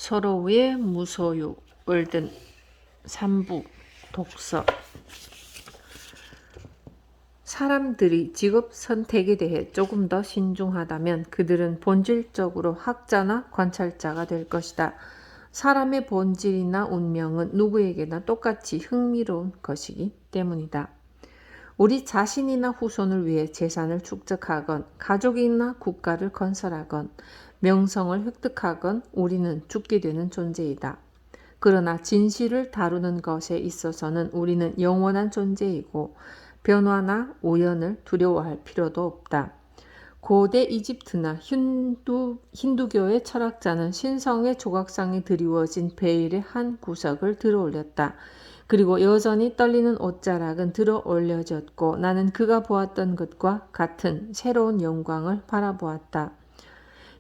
서로의 무소유을 든 3부 독서. 사람들이 직업 선택에 대해 조금 더 신중하다면 그들은 본질적으로 학자나 관찰자가 될 것이다. 사람의 본질이나 운명은 누구에게나 똑같이 흥미로운 것이기 때문이다. 우리 자신이나 후손을 위해 재산을 축적하건 가족이나 국가를 건설하건 명성을 획득하건 우리는 죽게 되는 존재이다. 그러나 진실을 다루는 것에 있어서는 우리는 영원한 존재이고 변화나 우연을 두려워할 필요도 없다. 고대 이집트나 힌두교의 철학자는 신성의 조각상에 드리워진 베일의 한 구석을 들어 올렸다. 그리고 여전히 떨리는 옷자락은 들어 올려졌고 나는 그가 보았던 것과 같은 새로운 영광을 바라보았다.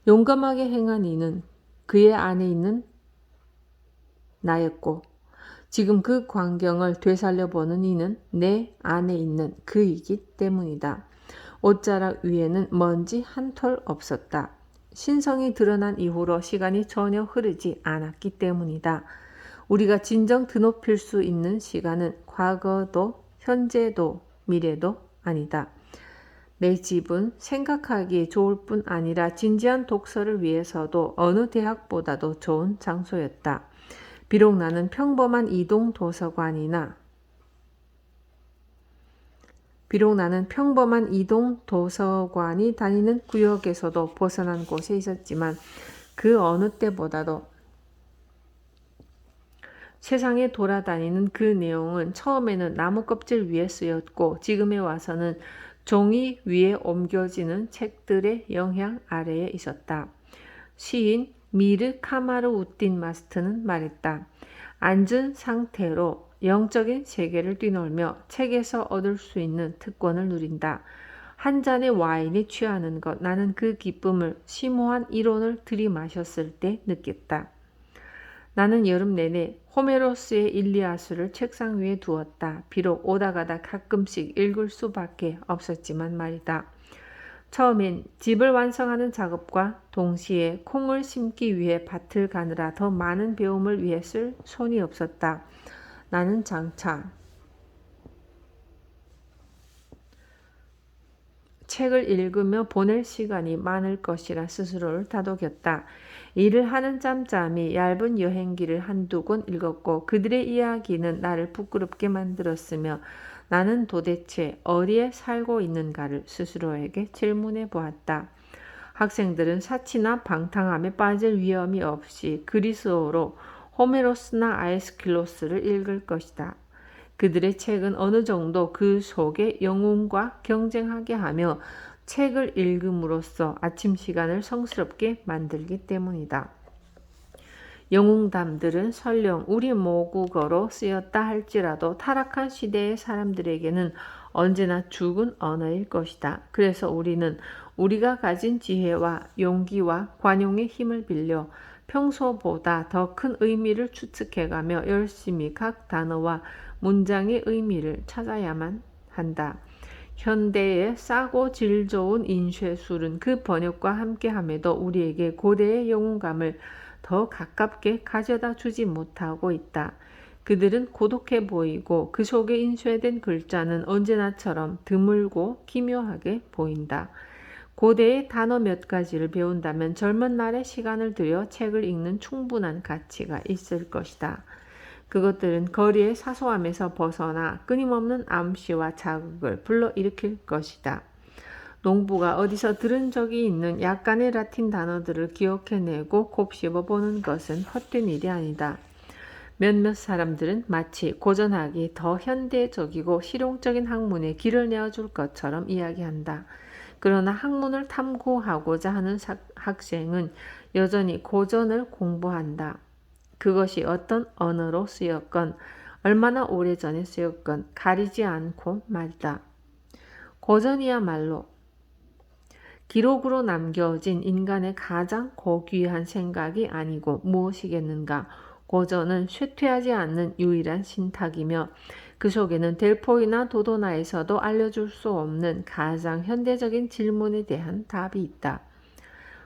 용감하게 행한 이는 그의 안에 있는 나였고 지금 그 광경을 되살려보는 이는 내 안에 있는 그이기 때문이다. 옷자락 위에는 먼지 한 톨 없었다. 신성이 드러난 이후로 시간이 전혀 흐르지 않았기 때문이다. 우리가 진정 드높일 수 있는 시간은 과거도 현재도 미래도 아니다. 내 집은 생각하기 좋을 뿐 아니라 진지한 독서를 위해서도 어느 대학보다도 좋은 장소였다. 비록 나는 평범한 이동 도서관이 다니는 구역에서도 벗어난 곳에 있었지만 그 어느 때보다도 세상에 돌아다니는 그 내용은 처음에는 나무 껍질 위에 쓰였고 지금에 와서는 종이 위에 옮겨지는 책들의 영향 아래에 있었다. 시인 미르 카마르 우딘 마스트는 말했다. 앉은 상태로 영적인 세계를 뛰놀며 책에서 얻을 수 있는 특권을 누린다. 한 잔의 와인에 취하는 것, 나는 그 기쁨을 심오한 이론을 들이마셨을 때 느꼈다. 나는 여름 내내 호메로스의 일리아스를 책상 위에 두었다. 비록 오다가다 가끔씩 읽을 수밖에 없었지만 말이다. 처음엔 집을 완성하는 작업과 동시에 콩을 심기 위해 밭을 가느라 더 많은 배움을 위해 쓸 손이 없었다. 나는 장차 책을 읽으며 보낼 시간이 많을 것이라 스스로를 다독였다. 일을 하는 짬짬이 얇은 여행기를 한두 권 읽었고 그들의 이야기는 나를 부끄럽게 만들었으며 나는 도대체 어디에 살고 있는가를 스스로에게 질문해 보았다. 학생들은 사치나 방탕함에 빠질 위험이 없이 그리스어로 호메로스나 아에스킬로스를 읽을 것이다. 그들의 책은 어느 정도 그 속의 영웅과 경쟁하게 하며 책을 읽음으로써 아침 시간을 성스럽게 만들기 때문이다. 영웅담들은 설령 우리 모국어로 쓰였다 할지라도 타락한 시대의 사람들에게는 언제나 죽은 언어일 것이다. 그래서 우리는 우리가 가진 지혜와 용기와 관용의 힘을 빌려 평소보다 더 큰 의미를 추측해가며 열심히 각 단어와 문장의 의미를 찾아야만 한다. 현대의 싸고 질 좋은 인쇄술은 그 번역과 함께함에도 우리에게 고대의 영웅감을 더 가깝게 가져다 주지 못하고 있다. 그들은 고독해 보이고 그 속에 인쇄된 글자는 언제나처럼 드물고 기묘하게 보인다. 고대의 단어 몇 가지를 배운다면 젊은 날의 시간을 들여 책을 읽는 충분한 가치가 있을 것이다. 그것들은 거리의 사소함에서 벗어나 끊임없는 암시와 자극을 불러일으킬 것이다. 농부가 어디서 들은 적이 있는 약간의 라틴 단어들을 기억해내고 곱씹어보는 것은 헛된 일이 아니다. 몇몇 사람들은 마치 고전학이 더 현대적이고 실용적인 학문에 길을 내어줄 것처럼 이야기한다. 그러나 학문을 탐구하고자 하는 학생은 여전히 고전을 공부한다. 그것이 어떤 언어로 쓰였건 얼마나 오래전에 쓰였건 가리지 않고 말이다. 고전이야말로 기록으로 남겨진 인간의 가장 고귀한 생각이 아니고 무엇이겠는가. 고전은 쇠퇴하지 않는 유일한 신탁이며 그 속에는 델포이나 도도나에서도 알려줄 수 없는 가장 현대적인 질문에 대한 답이 있다.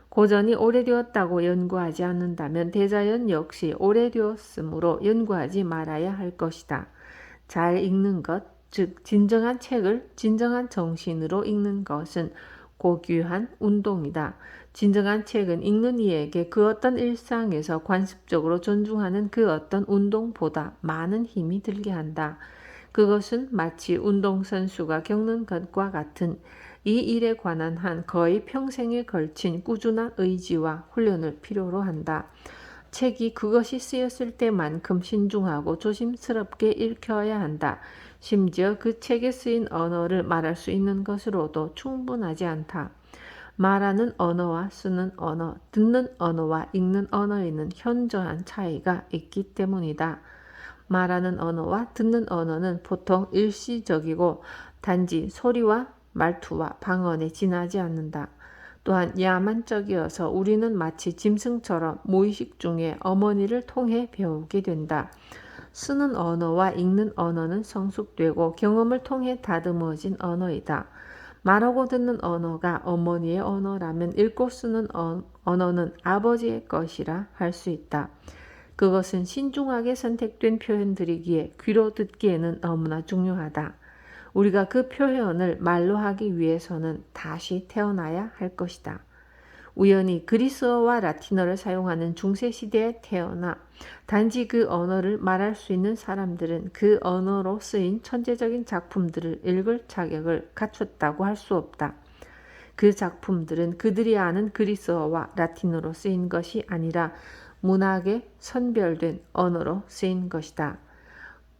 고전이 오래되었다고 연구하지 않는다면 대자연 역시 오래되었으므로 연구하지 말아야 할 것이다. 잘 읽는 것, 즉 진정한 책을 진정한 정신으로 읽는 것은 고귀한 운동이다. 진정한 책은 읽는 이에게 그 어떤 일상에서 관습적으로 존중하는 그 어떤 운동보다 많은 힘이 들게 한다. 그것은 마치 운동선수가 겪는 것과 같은 이 일에 관한 한 거의 평생에 걸친 꾸준한 의지와 훈련을 필요로 한다. 책이 그것이 쓰였을 때만큼 신중하고 조심스럽게 읽혀야 한다. 심지어 그 책에 쓰인 언어를 말할 수 있는 것으로도 충분하지 않다. 말하는 언어와 쓰는 언어, 듣는 언어와 읽는 언어에는 현저한 차이가 있기 때문이다. 말하는 언어와 듣는 언어는 보통 일시적이고 단지 소리와 말투와 방언에 지나지 않는다. 또한 야만적이어서 우리는 마치 짐승처럼 무의식 중에 어머니를 통해 배우게 된다. 쓰는 언어와 읽는 언어는 성숙되고 경험을 통해 다듬어진 언어이다. 말하고 듣는 언어가 어머니의 언어라면 읽고 쓰는 언어는 아버지의 것이라 할 수 있다. 그것은 신중하게 선택된 표현들이기에 귀로 듣기에는 너무나 중요하다. 우리가 그 표현을 말로 하기 위해서는 다시 태어나야 할 것이다. 우연히 그리스어와 라틴어를 사용하는 중세시대에 태어나 단지 그 언어를 말할 수 있는 사람들은 그 언어로 쓰인 천재적인 작품들을 읽을 자격을 갖췄다고 할 수 없다. 그 작품들은 그들이 아는 그리스어와 라틴어로 쓰인 것이 아니라 문학에 선별된 언어로 쓰인 것이다.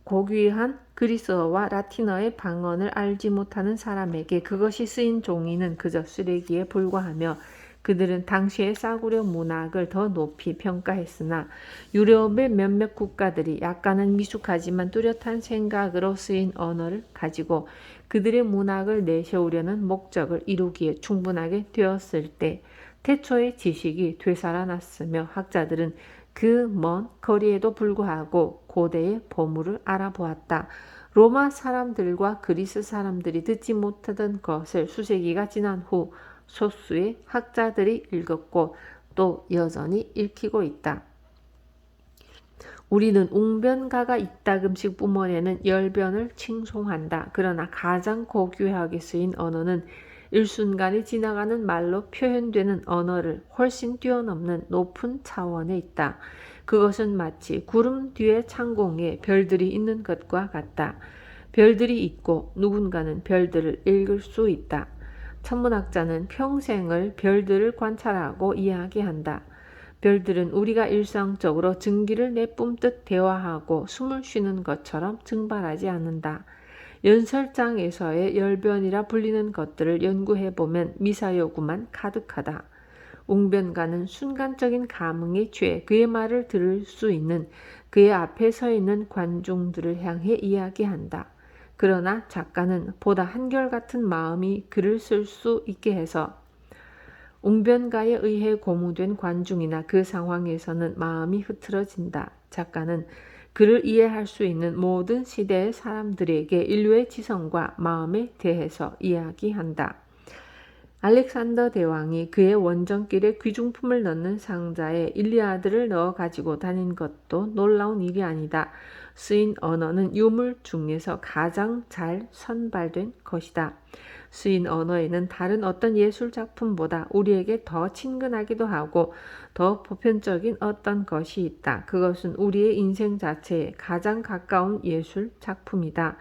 고귀한 그리스어와 라틴어의 방언을 알지 못하는 사람에게 그것이 쓰인 종이는 그저 쓰레기에 불과하며 그들은 당시의 싸구려 문학을 더 높이 평가했으나 유럽의 몇몇 국가들이 약간은 미숙하지만 뚜렷한 생각으로 쓰인 언어를 가지고 그들의 문학을 내세우려는 목적을 이루기에 충분하게 되었을 때 태초의 지식이 되살아났으며 학자들은 그 먼 거리에도 불구하고 고대의 보물을 알아보았다. 로마 사람들과 그리스 사람들이 듣지 못하던 것을 수세기가 지난 후 소수의 학자들이 읽었고 또 여전히 읽히고 있다. 우리는 웅변가가 이따금씩 뿜어내는 열변을 칭송한다. 그러나 가장 고귀하게 쓰인 언어는 일순간에 지나가는 말로 표현되는 언어를 훨씬 뛰어넘는 높은 차원에 있다. 그것은 마치 구름 뒤에 창공에 별들이 있는 것과 같다. 별들이 있고 누군가는 별들을 읽을 수 있다. 천문학자는 평생을 별들을 관찰하고 이야기한다. 별들은 우리가 일상적으로 증기를 내뿜듯 대화하고 숨을 쉬는 것처럼 증발하지 않는다. 연설장에서의 열변이라 불리는 것들을 연구해보면 미사여구만 가득하다. 웅변가는 순간적인 감흥에 취해 그의 말을 들을 수 있는 그의 앞에 서 있는 관중들을 향해 이야기한다. 그러나 작가는 보다 한결같은 마음이 글을 쓸 수 있게 해서 웅변가에 의해 고무된 관중이나 그 상황에서는 마음이 흐트러진다. 작가는 그를 이해할 수 있는 모든 시대의 사람들에게 인류의 지성과 마음에 대해서 이야기한다. 알렉산더 대왕이 그의 원정길에 귀중품을 넣는 상자에 일리아드를 넣어 가지고 다닌 것도 놀라운 일이 아니다. 쓰인 언어는 유물 중에서 가장 잘 선발된 것이다. 쓰인 언어에는 다른 어떤 예술 작품보다 우리에게 더 친근하기도 하고 더 보편적인 어떤 것이 있다. 그것은 우리의 인생 자체에 가장 가까운 예술 작품이다.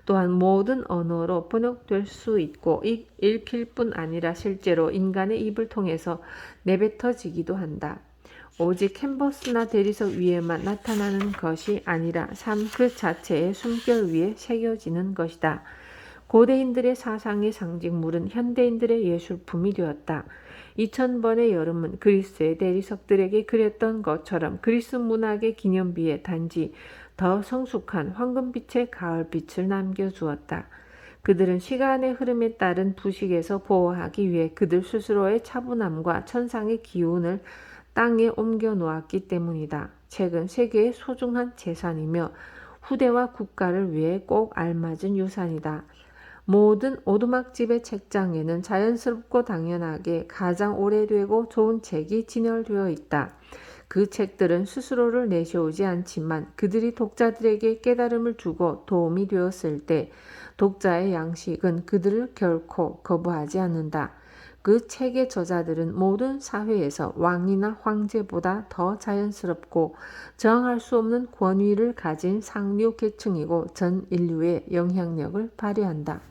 또한 모든 언어로 번역될 수 있고 읽힐 뿐 아니라 실제로 인간의 입을 통해서 내뱉어지기도 한다. 오직 캔버스나 대리석 위에만 나타나는 것이 아니라 삶 그 자체의 숨결 위에 새겨지는 것이다. 고대인들의 사상의 상징물은 현대인들의 예술품이 되었다. 2000번의 여름은 그리스의 대리석들에게 그렸던 것처럼 그리스 문학의 기념비에 단지 더 성숙한 황금빛의 가을빛을 남겨주었다. 그들은 시간의 흐름에 따른 부식에서 보호하기 위해 그들 스스로의 차분함과 천상의 기운을 땅에 옮겨 놓았기 때문이다. 책은 세계의 소중한 재산이며 후대와 국가를 위해 꼭 알맞은 유산이다. 모든 오두막집의 책장에는 자연스럽고 당연하게 가장 오래되고 좋은 책이 진열되어 있다. 그 책들은 스스로를 내세우지 않지만 그들이 독자들에게 깨달음을 주고 도움이 되었을 때 독자의 양식은 그들을 결코 거부하지 않는다. 그 책의 저자들은 모든 사회에서 왕이나 황제보다 더 자연스럽고 저항할 수 없는 권위를 가진 상류 계층이고 전 인류에 영향력을 발휘한다.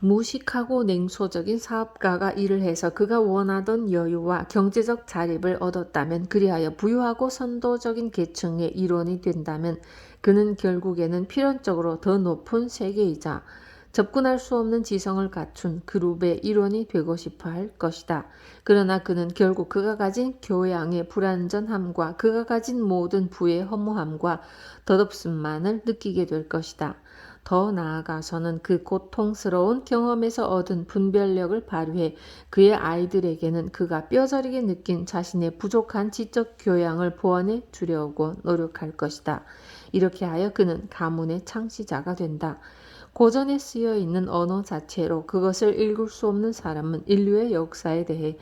무식하고 냉소적인 사업가가 일을 해서 그가 원하던 여유와 경제적 자립을 얻었다면, 그리하여 부유하고 선도적인 계층의 일원이 된다면 그는 결국에는 필연적으로 더 높은 세계이자 접근할 수 없는 지성을 갖춘 그룹의 일원이 되고 싶어 할 것이다. 그러나 그는 결국 그가 가진 교양의 불완전함과 그가 가진 모든 부의 허무함과 덧없음만을 느끼게 될 것이다. 더 나아가서는 그 고통스러운 경험에서 얻은 분별력을 발휘해 그의 아이들에게는 그가 뼈저리게 느낀 자신의 부족한 지적 교양을 보완해 주려고 노력할 것이다. 이렇게 하여 그는 가문의 창시자가 된다. 고전에 쓰여 있는 언어 자체로 그것을 읽을 수 없는 사람은 인류의 역사에 대해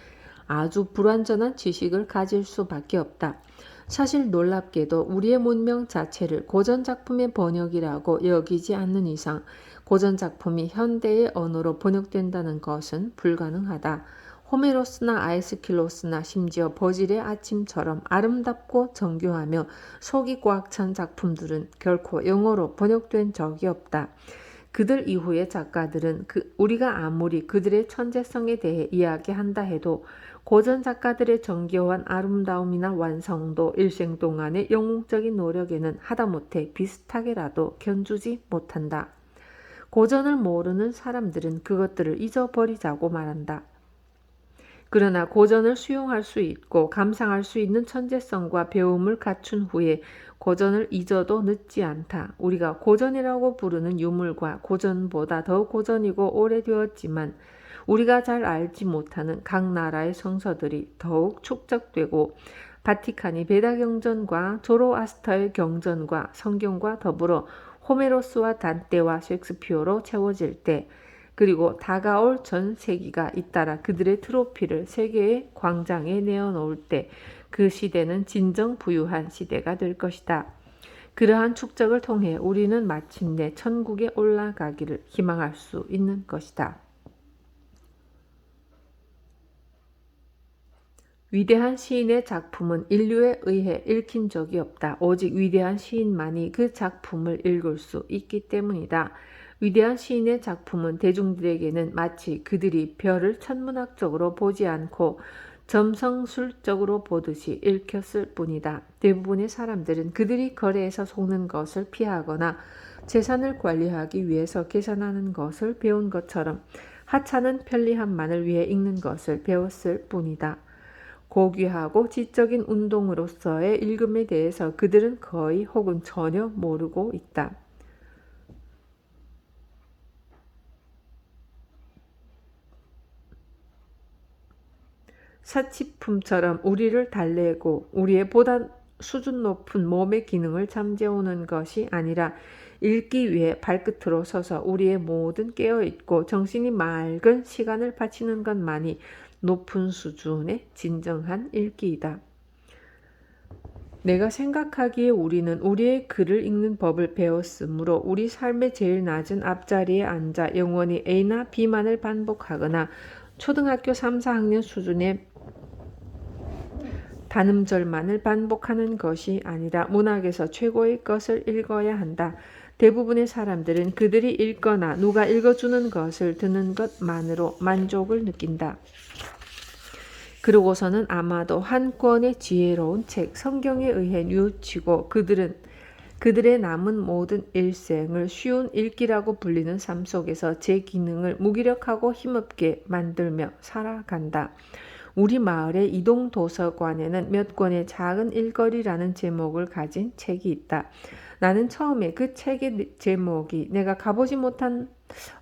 아주 불완전한 지식을 가질 수밖에 없다. 사실 놀랍게도 우리의 문명 자체를 고전 작품의 번역이라고 여기지 않는 이상 고전 작품이 현대의 언어로 번역된다는 것은 불가능하다. 호메로스나 아에스킬로스나 심지어 버질의 아침처럼 아름답고 정교하며 속이 꽉 찬 작품들은 결코 영어로 번역된 적이 없다. 그들 이후의 작가들은 우리가 아무리 그들의 천재성에 대해 이야기한다 해도 고전 작가들의 정교한 아름다움이나 완성도, 일생 동안의 영웅적인 노력에는 하다못해 비슷하게라도 견주지 못한다. 고전을 모르는 사람들은 그것들을 잊어버리자고 말한다. 그러나 고전을 수용할 수 있고 감상할 수 있는 천재성과 배움을 갖춘 후에 고전을 잊어도 늦지 않다. 우리가 고전이라고 부르는 유물과 고전보다 더 고전이고 오래되었지만 우리가 잘 알지 못하는 각 나라의 성서들이 더욱 축적되고 바티칸이 베다경전과 조로아스터의 경전과 성경과 더불어 호메로스와 단테와 셰익스피어로 채워질 때, 그리고 다가올 전 세기가 잇따라 그들의 트로피를 세계의 광장에 내어놓을 때 그 시대는 진정 부유한 시대가 될 것이다. 그러한 축적을 통해 우리는 마침내 천국에 올라가기를 희망할 수 있는 것이다. 위대한 시인의 작품은 인류에 의해 읽힌 적이 없다. 오직 위대한 시인만이 그 작품을 읽을 수 있기 때문이다. 위대한 시인의 작품은 대중들에게는 마치 그들이 별을 천문학적으로 보지 않고 점성술적으로 보듯이 읽혔을 뿐이다. 대부분의 사람들은 그들이 거래에서 속는 것을 피하거나 재산을 관리하기 위해서 계산하는 것을 배운 것처럼 하찮은 편리함만을 위해 읽는 것을 배웠을 뿐이다. 고귀하고 지적인 운동으로서의 읽음에 대해서 그들은 거의 혹은 전혀 모르고 있다. 사치품처럼 우리를 달래고 우리의 보다 수준 높은 몸의 기능을 잠재우는 것이 아니라 읽기 위해 발끝으로 서서 우리의 모든 깨어있고 정신이 맑은 시간을 바치는 것만이 높은 수준의 진정한 읽기이다. 내가 생각하기에 우리는 우리의 글을 읽는 법을 배웠으므로 우리 삶의 제일 낮은 앞자리에 앉아 영원히 A나 B만을 반복하거나 초등학교 3, 4학년 수준의 단음절만을 반복하는 것이 아니라 문학에서 최고의 것을 읽어야 한다. 대부분의 사람들은 그들이 읽거나 누가 읽어주는 것을 듣는 것만으로 만족을 느낀다. 그러고서는 아마도 한 권의 지혜로운 책, 성경에 의해 뉘우치고 그들의 남은 모든 일생을 쉬운 읽기라고 불리는 삶 속에서 제 기능을 무기력하고 힘없게 만들며 살아간다. 우리 마을의 이동 도서관에는 몇 권의 작은 일거리라는 제목을 가진 책이 있다. 나는 처음에 그 책의 제목이 내가 가보지 못한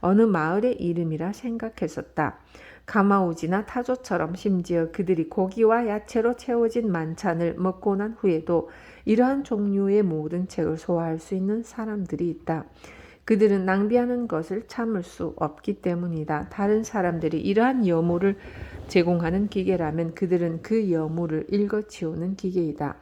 어느 마을의 이름이라 생각했었다. 가마우지나 타조처럼 심지어 그들이 고기와 야채로 채워진 만찬을 먹고 난 후에도 이러한 종류의 모든 책을 소화할 수 있는 사람들이 있다. 그들은 낭비하는 것을 참을 수 없기 때문이다. 다른 사람들이 이러한 여물을 제공하는 기계라면 그들은 그 여물을 읽어치우는 기계이다.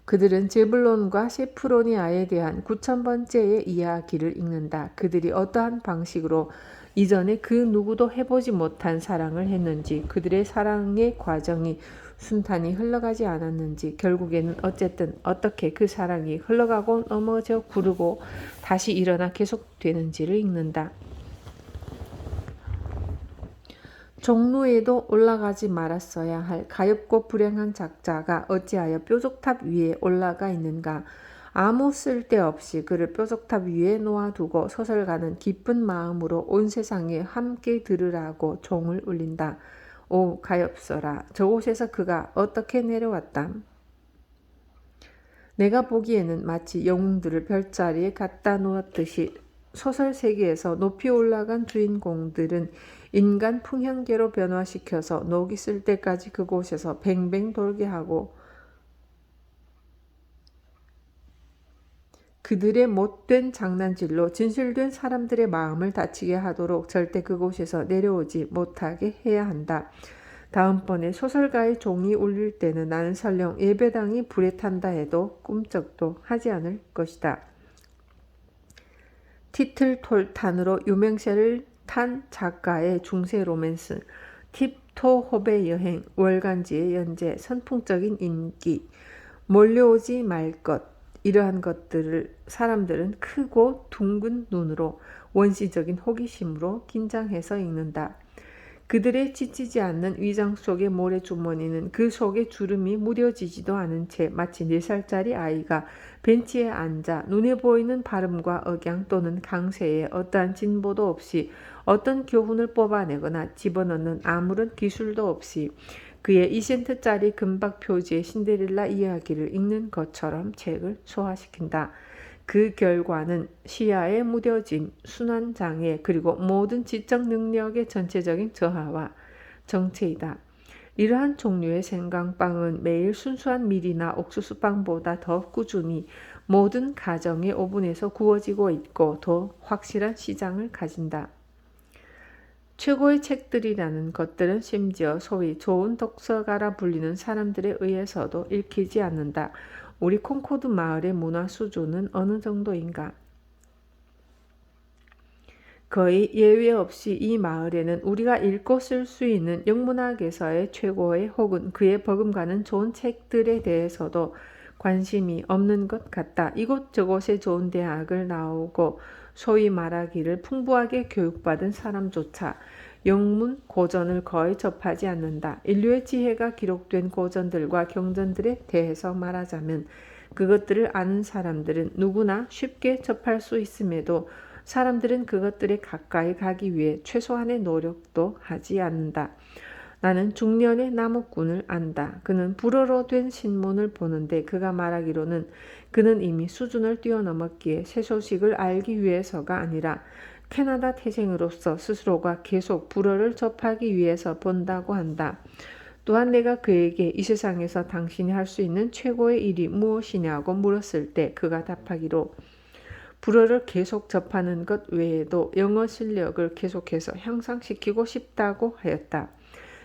그들은 제불론과 세프로니아에 대한 9,000번째의 이야기를 읽는다. 그들이 어떠한 방식으로 이전에 그 누구도 해보지 못한 사랑을 했는지, 그들의 사랑의 과정이 순탄히 흘러가지 않았는지, 결국에는 어쨌든 어떻게 그 사랑이 흘러가고 넘어져 구르고 다시 일어나 계속되는지를 읽는다. 종로에도 올라가지 말았어야 할 가엾고 불행한 작자가 어찌하여 뾰족탑 위에 올라가 있는가. 아무 쓸데없이 그를 뾰족탑 위에 놓아두고 소설가는 기쁜 마음으로 온 세상에 함께 들으라고 종을 울린다. 오 가엾어라. 저곳에서 그가 어떻게 내려왔담. 내가 보기에는 마치 영웅들을 별자리에 갖다 놓았듯이 소설 세계에서 높이 올라간 주인공들은 인간 풍향계로 변화시켜서 녹이 쓸 때까지 그곳에서 뱅뱅 돌게 하고 그들의 못된 장난질로 진실된 사람들의 마음을 다치게 하도록 절대 그곳에서 내려오지 못하게 해야 한다. 다음번에 소설가의 종이 울릴 때는 나는 설령 예배당이 불에 탄다 해도 꿈쩍도 하지 않을 것이다. 티틀톨탄으로 유명세를 탄 작가의 중세 로맨스, 팁토홉의 여행, 월간지의 연재, 선풍적인 인기, 몰려오지 말 것, 이러한 것들을 사람들은 크고 둥근 눈으로 원시적인 호기심으로 긴장해서 읽는다. 그들의 지치지 않는 위장 속의 모래주머니는 그 속에 주름이 무뎌지지도 않은 채 마치 4살짜리 아이가 벤치에 앉아 눈에 보이는 발음과 억양 또는 강세에 어떠한 진보도 없이 어떤 교훈을 뽑아내거나 집어넣는 아무런 기술도 없이 그의 2센트짜리 금박 표지의 신데렐라 이야기를 읽는 것처럼 책을 소화시킨다. 그 결과는 시야에 무뎌진 순환장애 그리고 모든 지적 능력의 전체적인 저하와 정체이다. 이러한 종류의 생강빵은 매일 순수한 밀이나 옥수수빵보다 더 꾸준히 모든 가정의 오븐에서 구워지고 있고 더 확실한 시장을 가진다. 최고의 책들이라는 것들은 심지어 소위 좋은 독서가라 불리는 사람들에 의해서도 읽히지 않는다. 우리 콩코드 마을의 문화 수준은 어느 정도인가? 거의 예외 없이 이 마을에는 우리가 읽고 쓸 수 있는 영문학에서의 최고의 혹은 그에 버금가는 좋은 책들에 대해서도 관심이 없는 것 같다. 이곳저곳에 좋은 대학을 나오고 소위 말하기를 풍부하게 교육받은 사람조차 영문 고전을 거의 접하지 않는다. 인류의 지혜가 기록된 고전들과 경전들에 대해서 말하자면 그것들을 아는 사람들은 누구나 쉽게 접할 수 있음에도 사람들은 그것들에 가까이 가기 위해 최소한의 노력도 하지 않는다. 나는 중년의 나무꾼을 안다. 그는 불어로 된 신문을 보는데 그가 말하기로는 그는 이미 수준을 뛰어넘었기에 새 소식을 알기 위해서가 아니라 캐나다 태생으로서 스스로가 계속 불어를 접하기 위해서 본다고 한다. 또한 내가 그에게 이 세상에서 당신이 할 수 있는 최고의 일이 무엇이냐고 물었을 때 그가 답하기로 불어를 계속 접하는 것 외에도 영어 실력을 계속해서 향상시키고 싶다고 하였다.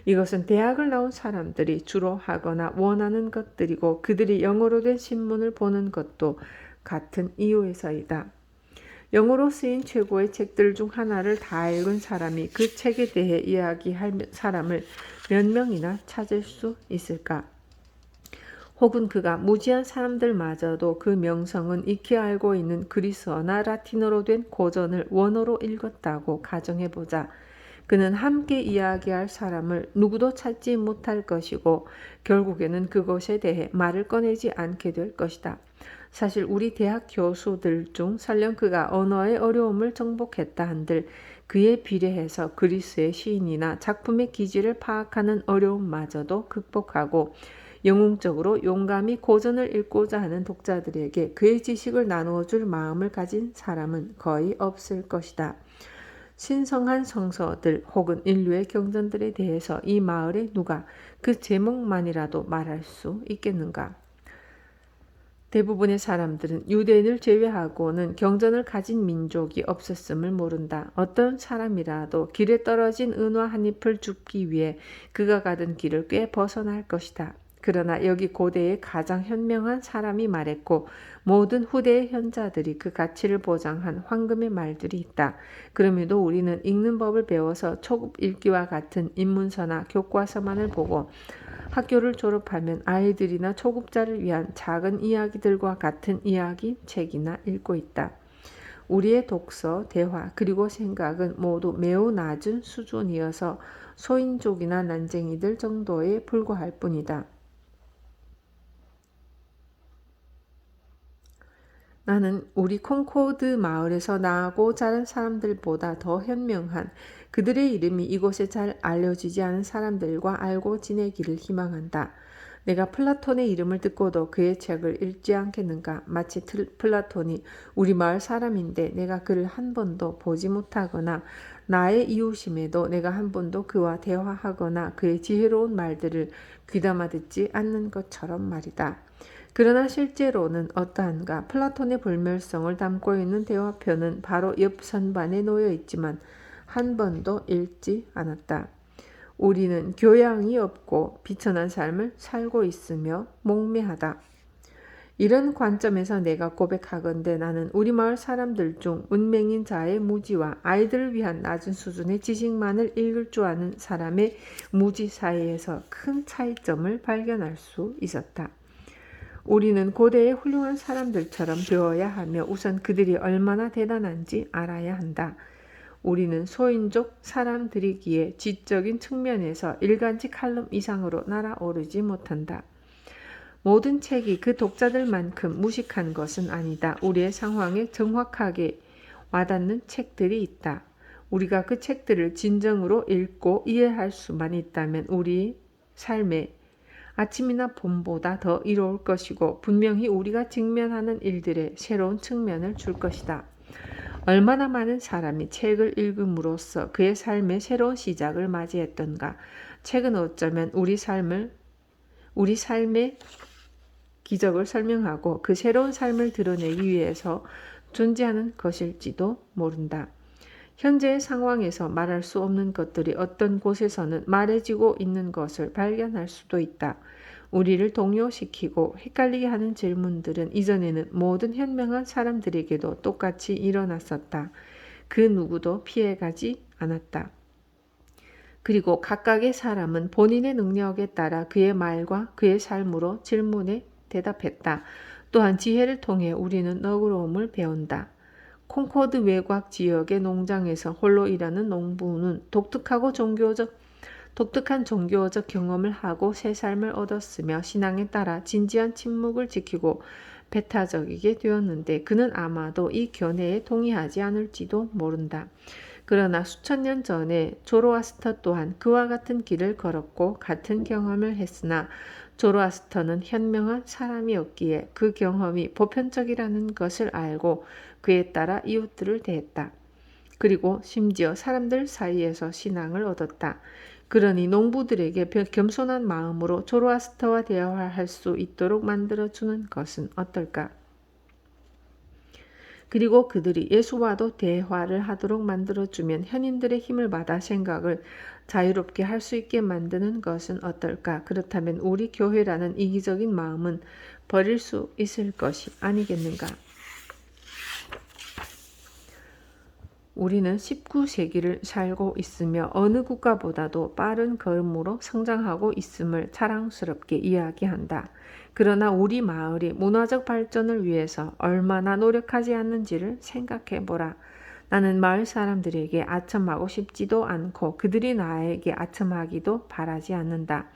이것은 대학을 나온 사람들이 주로 하거나 원하는 것들이고 그들이 영어로 된 신문을 보는 것도 같은 이유에서이다. 영어로 쓰인 최고의 책들 중 하나를 다 읽은 사람이 그 책에 대해 이야기할 사람을 몇 명이나 찾을 수 있을까? 혹은 그가 무지한 사람들마저도 그 명성은 익히 알고 있는 그리스어나 라틴어로 된 고전을 원어로 읽었다고 가정해보자. 그는 함께 이야기할 사람을 누구도 찾지 못할 것이고 결국에는 그것에 대해 말을 꺼내지 않게 될 것이다. 사실 우리 대학 교수들 중 설령 그가 언어의 어려움을 정복했다 한들 그에 비례해서 그리스의 시인이나 작품의 기질을 파악하는 어려움마저도 극복하고 영웅적으로 용감히 고전을 읽고자 하는 독자들에게 그의 지식을 나누어 줄 마음을 가진 사람은 거의 없을 것이다. 신성한 성서들 혹은 인류의 경전들에 대해서 이 마을에 누가 그 제목만이라도 말할 수 있겠는가? 대부분의 사람들은 유대인을 제외하고는 경전을 가진 민족이 없었음을 모른다. 어떤 사람이라도 길에 떨어진 은화 한 잎을 줍기 위해 그가 가던 길을 꽤 벗어날 것이다. 그러나 여기 고대의 가장 현명한 사람이 말했고 모든 후대의 현자들이 그 가치를 보장한 황금의 말들이 있다. 그럼에도 우리는 읽는 법을 배워서 초급 읽기와 같은 인문서나 교과서만을 보고 학교를 졸업하면 아이들이나 초급자를 위한 작은 이야기들과 같은 이야기 책이나 읽고 있다. 우리의 독서, 대화, 그리고 생각은 모두 매우 낮은 수준이어서 소인족이나 난쟁이들 정도에 불과할 뿐이다. 나는 우리 콩코드 마을에서 나고 자란 사람들보다 더 현명한 그들의 이름이 이곳에 잘 알려지지 않은 사람들과 알고 지내기를 희망한다. 내가 플라톤의 이름을 듣고도 그의 책을 읽지 않겠는가? 마치 플라톤이 우리 마을 사람인데 내가 그를 한 번도 보지 못하거나 나의 이웃임에도 내가 한 번도 그와 대화하거나 그의 지혜로운 말들을 귀담아 듣지 않는 것처럼 말이다. 그러나 실제로는 어떠한가? 플라톤의 불멸성을 담고 있는 대화편은 바로 옆 선반에 놓여 있지만 한 번도 읽지 않았다. 우리는 교양이 없고 비천한 삶을 살고 있으며 목매하다. 이런 관점에서 내가 고백하건대 나는 우리 마을 사람들 중 문맹인 자의 무지와 아이들을 위한 낮은 수준의 지식만을 읽을 줄 아는 사람의 무지 사이에서 큰 차이점을 발견할 수 있었다. 우리는 고대의 훌륭한 사람들처럼 배워야 하며 우선 그들이 얼마나 대단한지 알아야 한다. 우리는 소인족 사람들이기에 지적인 측면에서 일간지 칼럼 이상으로 날아오르지 못한다. 모든 책이 그 독자들만큼 무식한 것은 아니다. 우리의 상황에 정확하게 와닿는 책들이 있다. 우리가 그 책들을 진정으로 읽고 이해할 수만 있다면 우리 삶에 아침이나 봄보다 더 이로울 것이고 분명히 우리가 직면하는 일들의 새로운 측면을 줄 것이다. 얼마나 많은 사람이 책을 읽음으로써 그의 삶의 새로운 시작을 맞이했던가. 책은 어쩌면 우리 삶의 기적을 설명하고 그 새로운 삶을 드러내기 위해서 존재하는 것일지도 모른다. 현재의 상황에서 말할 수 없는 것들이 어떤 곳에서는 말해지고 있는 것을 발견할 수도 있다. 우리를 동요시키고 헷갈리게 하는 질문들은 이전에는 모든 현명한 사람들에게도 똑같이 일어났었다. 그 누구도 피해가지 않았다. 그리고 각각의 사람은 본인의 능력에 따라 그의 말과 그의 삶으로 질문에 대답했다. 또한 지혜를 통해 우리는 너그러움을 배운다. 콩코드 외곽 지역의 농장에서 홀로 일하는 농부는 독특한 종교적 경험을 하고 새 삶을 얻었으며 신앙에 따라 진지한 침묵을 지키고 배타적이게 되었는데 그는 아마도 이 견해에 동의하지 않을지도 모른다. 그러나 수천 년 전에 조로아스터 또한 그와 같은 길을 걸었고 같은 경험을 했으나 조로아스터는 현명한 사람이었기에 그 경험이 보편적이라는 것을 알고 그에 따라 이웃들을 대했다. 그리고 심지어 사람들 사이에서 신앙을 얻었다. 그러니 농부들에게 겸손한 마음으로 조로아스터와 대화할 수 있도록 만들어주는 것은 어떨까? 그리고 그들이 예수와도 대화를 하도록 만들어주면 현인들의 힘을 받아 생각을 자유롭게 할 수 있게 만드는 것은 어떨까? 그렇다면 우리 교회라는 이기적인 마음은 버릴 수 있을 것이 아니겠는가? 우리는 19세기를 살고 있으며 어느 국가보다도 빠른 걸음으로 성장하고 있음을 자랑스럽게 이야기한다. 그러나 우리 마을이 문화적 발전을 위해서 얼마나 노력하지 않는지를 생각해보라. 나는 마을 사람들에게 아첨하고 싶지도 않고 그들이 나에게 아첨하기도 바라지 않는다.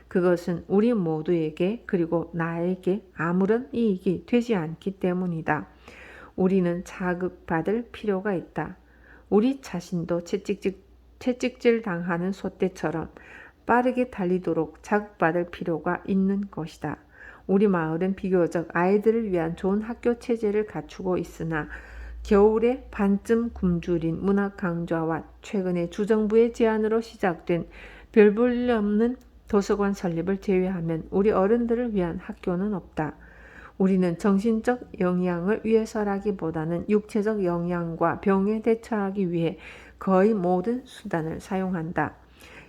그것은 우리 모두에게 그리고 나에게 아무런 이익이 되지 않기 때문이다. 우리는 자극받을 필요가 있다. 우리 자신도 채찍질 당하는 소떼처럼 빠르게 달리도록 자극받을 필요가 있는 것이다. 우리 마을은 비교적 아이들을 위한 좋은 학교 체제를 갖추고 있으나 겨울에 반쯤 굶주린 문학 강좌와 최근에 주정부의 제안으로 시작된 별 볼 일 없는 도서관 설립을 제외하면 우리 어른들을 위한 학교는 없다. 우리는 정신적 영양을 위해서라기보다는 육체적 영양과 병에 대처하기 위해 거의 모든 수단을 사용한다.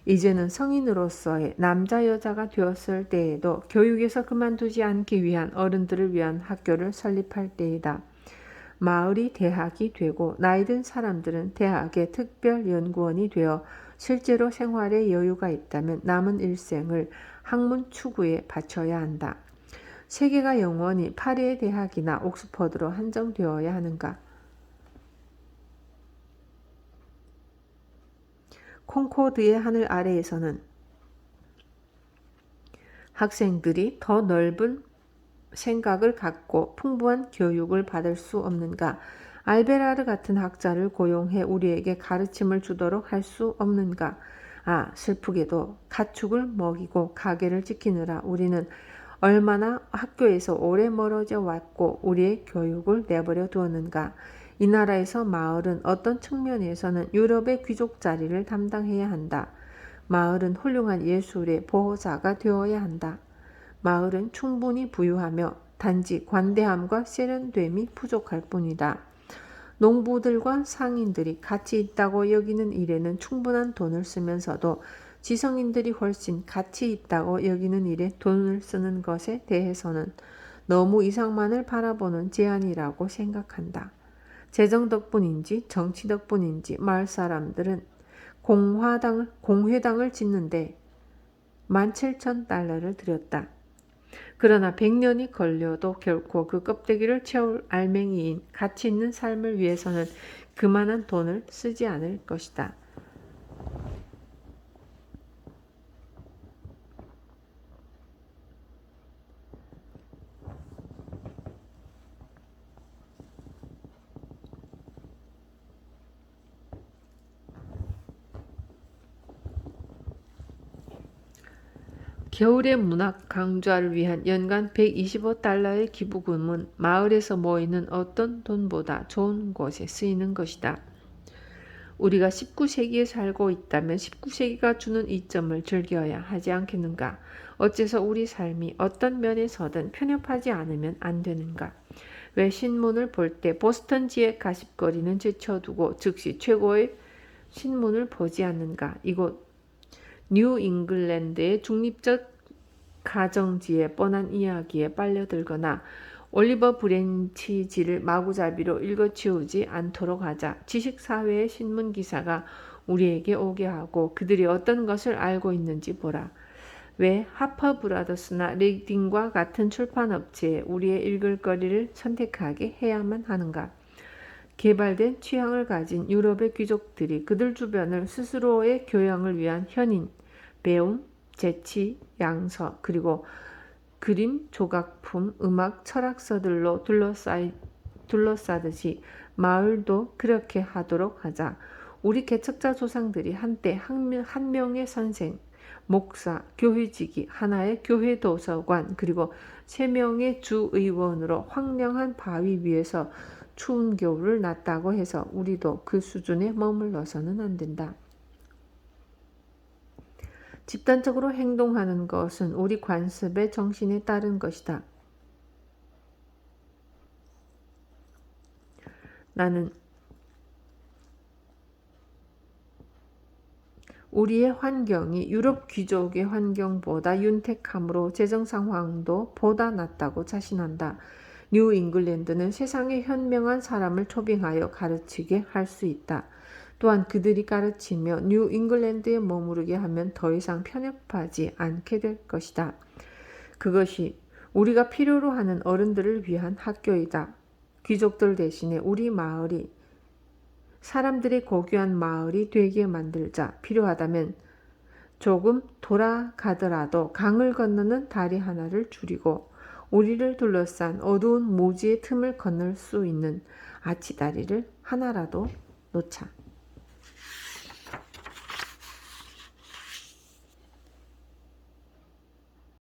이제는 성인으로서의 남자 여자가 되었을 때에도 교육에서 그만두지 않기 위한 어른들을 위한 학교를 설립할 때이다. 마을이 대학이 되고 나이든 사람들은 대학의 특별연구원이 되어 실제로 생활에 여유가 있다면 남은 일생을 학문 추구에 바쳐야 한다. 세계가 영원히 파리의 대학이나 옥스퍼드로 한정되어야 하는가? 콩코드의 하늘 아래에서는 학생들이 더 넓은 생각을 갖고 풍부한 교육을 받을 수 없는가? 알베라르 같은 학자를 고용해 우리에게 가르침을 주도록 할 수 없는가? 슬프게도 가축을 먹이고 가게를 지키느라 우리는 얼마나 학교에서 오래 멀어져 왔고 우리의 교육을 내버려 두었는가? 이 나라에서 마을은 어떤 측면에서는 유럽의 귀족 자리를 담당해야 한다. 마을은 훌륭한 예술의 보호자가 되어야 한다. 마을은 충분히 부유하며 단지 관대함과 세련됨이 부족할 뿐이다. 농부들과 상인들이 가치 있다고 여기는 일에는 충분한 돈을 쓰면서도 지성인들이 훨씬 가치 있다고 여기는 일에 돈을 쓰는 것에 대해서는 너무 이상만을 바라보는 제안이라고 생각한다. 재정 덕분인지 정치 덕분인지 마을 사람들은 공회당을 짓는데 17,000달러를 들였다. 그러나 100년이 걸려도 결코 그 껍데기를 채울 알맹이인 가치 있는 삶을 위해서는 그만한 돈을 쓰지 않을 것이다. 겨울의 문학 강좌를 위한 연간 125달러의 기부금은 마을에서 모이는 어떤 돈보다 좋은 곳에 쓰이는 것이다. 우리가 19세기에 살고 있다면 19세기가 주는 이점을 즐겨야 하지 않겠는가? 어째서 우리 삶이 어떤 면에서든 편협하지 않으면 안 되는가? 왜 신문을 볼 때 보스턴지의 가십거리는 제쳐두고 즉시 최고의 신문을 보지 않는가? 이곳 뉴 잉글랜드의 중립적 가정지의 뻔한 이야기에 빨려들거나 올리버 브렌치지를 마구잡이로 읽어치우지 않도록 하자. 지식사회의 신문기사가 우리에게 오게 하고 그들이 어떤 것을 알고 있는지 보라. 왜 하퍼브라더스나 리딩과 같은 출판업체에 우리의 읽을 거리를 선택하게 해야만 하는가? 개발된 취향을 가진 유럽의 귀족들이 그들 주변을 스스로의 교양을 위한 현인, 배움, 재치, 양서, 그리고 그림, 조각품, 음악, 철학서들로 둘러싸듯이 마을도 그렇게 하도록 하자. 우리 개척자 조상들이 한때 한 명의 선생, 목사, 교회직이 하나의 교회 도서관, 그리고 3명의 주의원으로 황량한 바위 위에서 추운 겨울을 났다고 해서 우리도 그 수준에 머물러서는 안 된다. 집단적으로 행동하는 것은 우리 관습의 정신에 따른 것이다. 나는 우리의 환경이 유럽 귀족의 환경보다 윤택하므로 재정 상황도 보다 낫다고 자신한다. 뉴 잉글랜드는 세상의 현명한 사람을 초빙하여 가르치게 할 수 있다. 또한 그들이 가르치며 뉴 잉글랜드에 머무르게 하면 더 이상 편협하지 않게 될 것이다. 그것이 우리가 필요로 하는 어른들을 위한 학교이다. 귀족들 대신에 우리 마을이 사람들의 고귀한 마을이 되게 만들자. 필요하다면 조금 돌아가더라도 강을 건너는 다리 하나를 줄이고 우리를 둘러싼 어두운 무지의 틈을 건널 수 있는 아치다리를 하나라도 놓자.